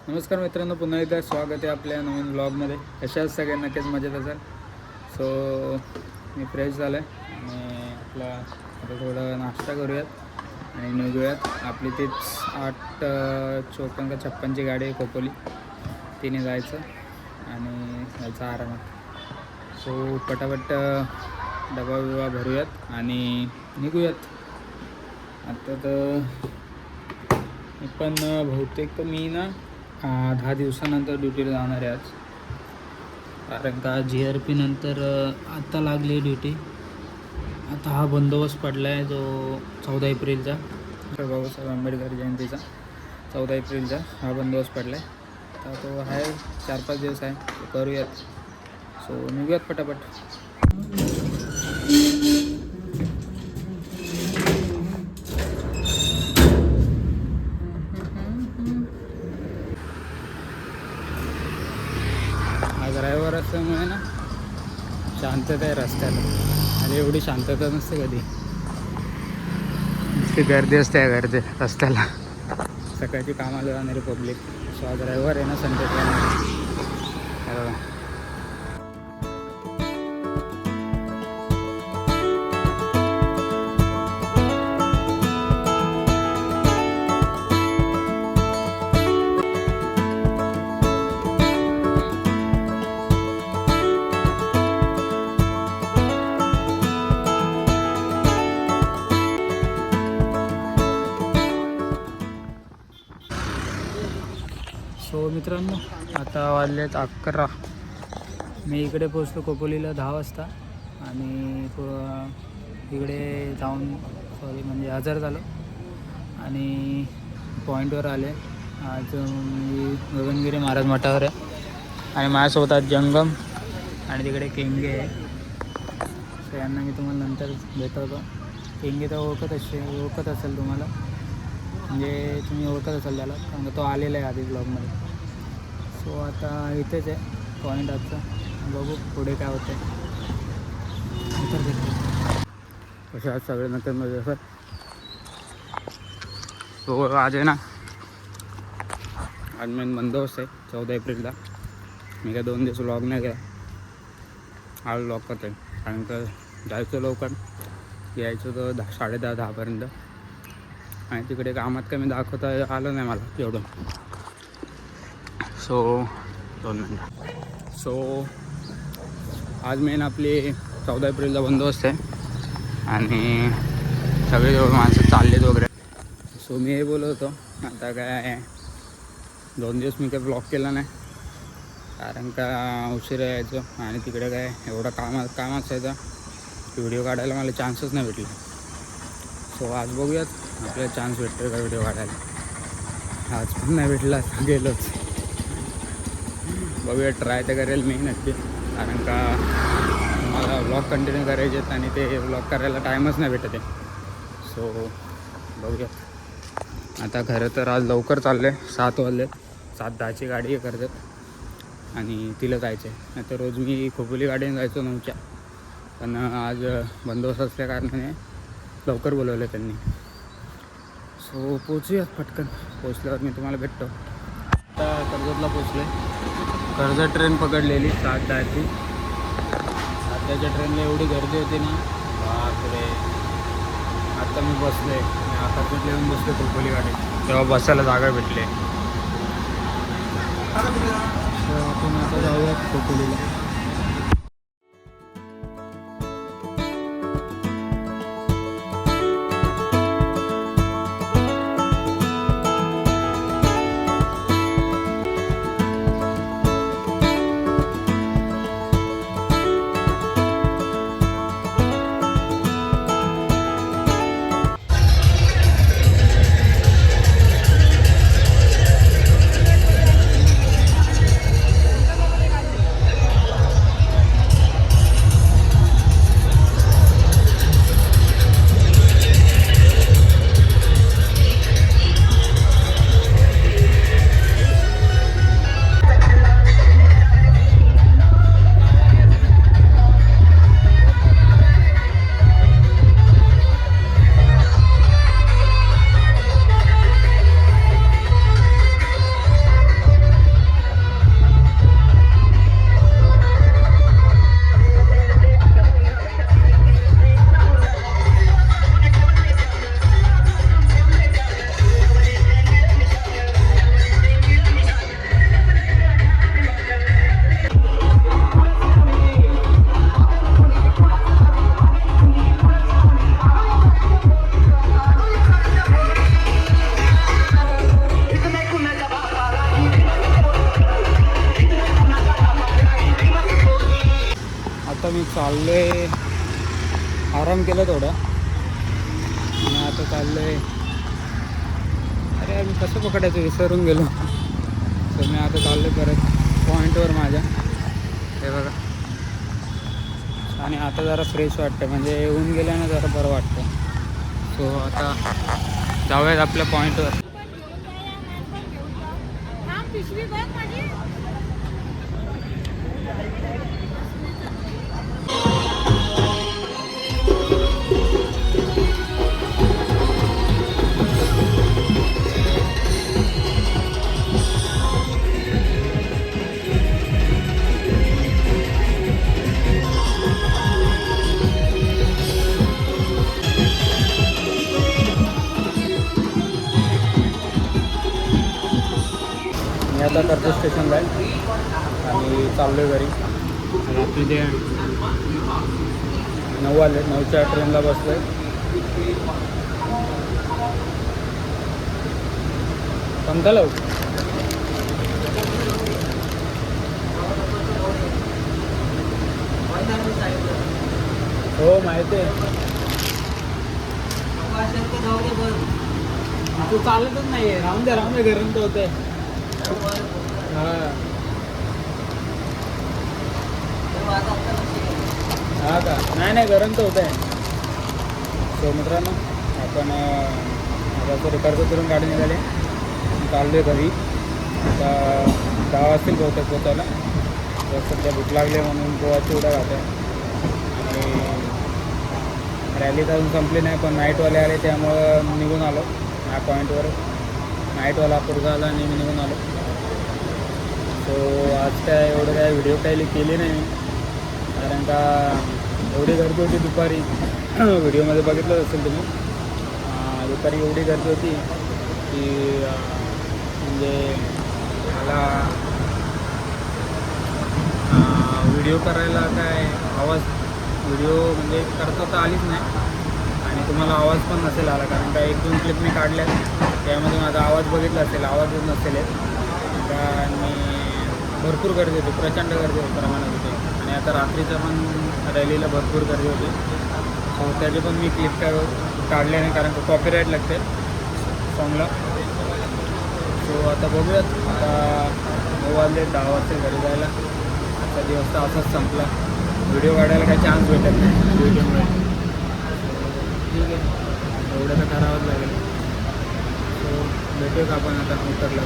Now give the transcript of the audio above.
नमस्कार मित्रांनो, पुन्हा एकदा स्वागत आहे आपल्या नवीन ब्लॉगमध्ये. कशा सगळे नक्कीच मजेत असाल. सो मी फ्रेश झालो आहे आणि आपला आता थोडं नाश्ता करूयात आणि निघूयात. आपली तीच 8:54 गाडी आहे खोपोली, तिने जायचं आणि जायचं आरामात. सो पटापट डबा बिबा भरूयात आणि निघूयात. आता तर मी पण बहुतेक तर मी ना 10 दिवसानंतर ड्युटीला जाणार आहे आज. कारण का GRP नंतर आत्ता लागली ड्युटी. आता हा बंदोबस्त पडला आहे जो 14 एप्रिलचा, बाबासाहेब आंबेडकर जयंतीचा 14 एप्रिलचा हा बंदोबस्त पडला आहे. तर तो आहे 4-5 दिवस आहे, तो करूयात. सो निघूयात पटापट. आज रविवार असल्यामुळे ना शांतता आहे रस्त्याला. आणि एवढी शांतता नसते कधी, इतकी गर्दी असते या गर्दी रस्त्याला. सकाळची कामाला जाणारी पब्लिक. सो आज रविवार आहे ना, संडे बघा. सो मित्रांनो, आता वाजलेत 11. मी इकडे पोचलो खोपोलीला 10 वाजता आणि इकडे जाऊन म्हणजे हजर झालो आणि पॉईंटवर आले. आज मी गगनगिरी महाराज मठावर आहे आणि माझ्यासोबत आज जंगम आणि तिकडे केंगे आहे. सो यांना मी तुम्हाला नंतर भेटवतो. केंगे तर ओळखत असेल तुम्हाला, म्हणजे तुम्ही ओळखत असाल त्याला, कारण तो आलेला आहे आधी ब्लॉगमध्ये. सो आता इथेच आहे पॉईंट आजचा. बघू पुढे काय होतं आहे. कसे आज सगळे नंतर मध्ये सर. सो आज आहे ना, आज मेन बंदोबस्त आहे 14 एप्रिलला. मी काय 2 दिवस व्लॉग नाही केला, आज व्लॉग करतो आहे. कारण का जायचं लवकर, यायचं तर 10:30-10पर्यंत. आणि तिकडे कामात कमी दाखवता आलं नाही मला एवढं. सो 2 मिनटं. सो आज मेन आपली 14 एप्रिलचा बंदोबस्त आहे आणि सगळे जवळ माणसं चाललेत वगैरे. सो मी हे बोलत होतो, आता काय 2 दिवस मी काही ब्लॉग केला नाही, कारण का उशिरा यायचं आणि तिकडे काय एवढा काम असायचा, व्हिडिओ काढायला मला चान्सच नाही भेटला. सो आज बघूयात आपल्याला चान्स भेटतो का व्हिडिओ काढायला. आज पण नाही भेटला, गेलोच. बघूया, ट्राय तर करेल मी नक्की, कारण का मला व्लॉग कंटिन्यू करायचे आहेत आणि ते व्लॉग करायला टाईमच नाही भेटत आहे. सो बघूया. आता खरं तर आज लवकर चाललं आहे, 7 वाजले. 7:10ची गाडी करतात आणि तिला जायचं आहे. नाही तर रोज मी खोपोली गाडीने जायचो 9च्या, पण आज बंदोबस्त असल्या कारणाने लवकर बोलवलं त्यांनी. सो पोचूयात पटकन. पोचल्यावर मी तुम्हाला भेटतो. आता कर्जतला पोचलो आहे. कर्जत ट्रेन पकडलेली 7:10ची. 7:10च्या ट्रेनला एवढी गर्दी होती ना, बापरे. आत्ता मी बसलो आहे आणि आता कुठे येऊन बसलो खोपोली गाडी, तेव्हा बसायला जागा भेटली. तर आपण आता जाऊयात खोपोलीला. चाललो आहे, आराम केला थोडा आणि आता चाललो आहे. अरे आम्ही कसं पकडायचं विसरून गेलो. तर मी आता चाललो आहे परत पॉईंटवर माझ्या. हे बघा, आणि आता जरा फ्रेश वाटतं, म्हणजे ऊन गेल्यानं जरा बरं वाटतं. सो आता जाऊयात आपल्या पॉईंटवर. मी आता कर्जत स्टेशनला आहे आणि चाललो आहे घरी. रात्री ते 9 वाजले, 9च्या ट्रेनला बसलो आहे. समजालं हो, माहिती आहे. तू चालतच नाही आहे. राहून दे गरम तर होते. हा का? नाही गरम तर होत आहे. सो मित्रांनो, आपण आता तरी कर्जतवरून गाडी निघाली, चाललो आहे घरी. आता 10 वाजतील बहुतेक पोचायला. तर सध्या भूक लागली म्हणून गोवा चिवडा खात आहे. आणि रॅली तर अजून संपली नाही, पण नाईटवाले आले त्यामुळं निघून आलो ह्या पॉईंटवर. नाईटवाला पुढचा आला आणि मी निघून आलो. सो आज काय एवढं काय व्हिडिओ काही केली नाही मी, कारण का एवढी गर्दी होती दुपारी. व्हिडिओमध्ये बघितलंच असेल तुम्ही. दुपारी एवढी गर्दी होती की म्हणजे मला व्हिडिओ करायला काय व्हिडिओ म्हणजे करता तर आलीच नाही, आणि तुम्हाला आवाज पण नसेल आला, कारण का 1-2 क्लिप मी काढल्या त्यामध्ये माझा आवाज बघितला असेल, आवाजच नसेल येत. आणि भरपूर गर्दी होती, प्रचंड गर्दी प्रमाणात होती. आणि आता रात्रीचं पण रॅलीला भरपूर गर्दी होती. सो त्याचे पण मी क्लिप काढले नाही, कारण का कॉपीराईट लागते सॉंगला. सो आता बघूयात. आता 9 वाजले, 10 वाजता घरी जायला. आजचा दिवस तर असाच संपला. व्हिडिओ काढायला काही चान्स भेटत नाही व्हिडिओमुळे. ठीक आहे, एवढं तर करावंच लागेल. सो भेटूयात आपण आता उतरलं.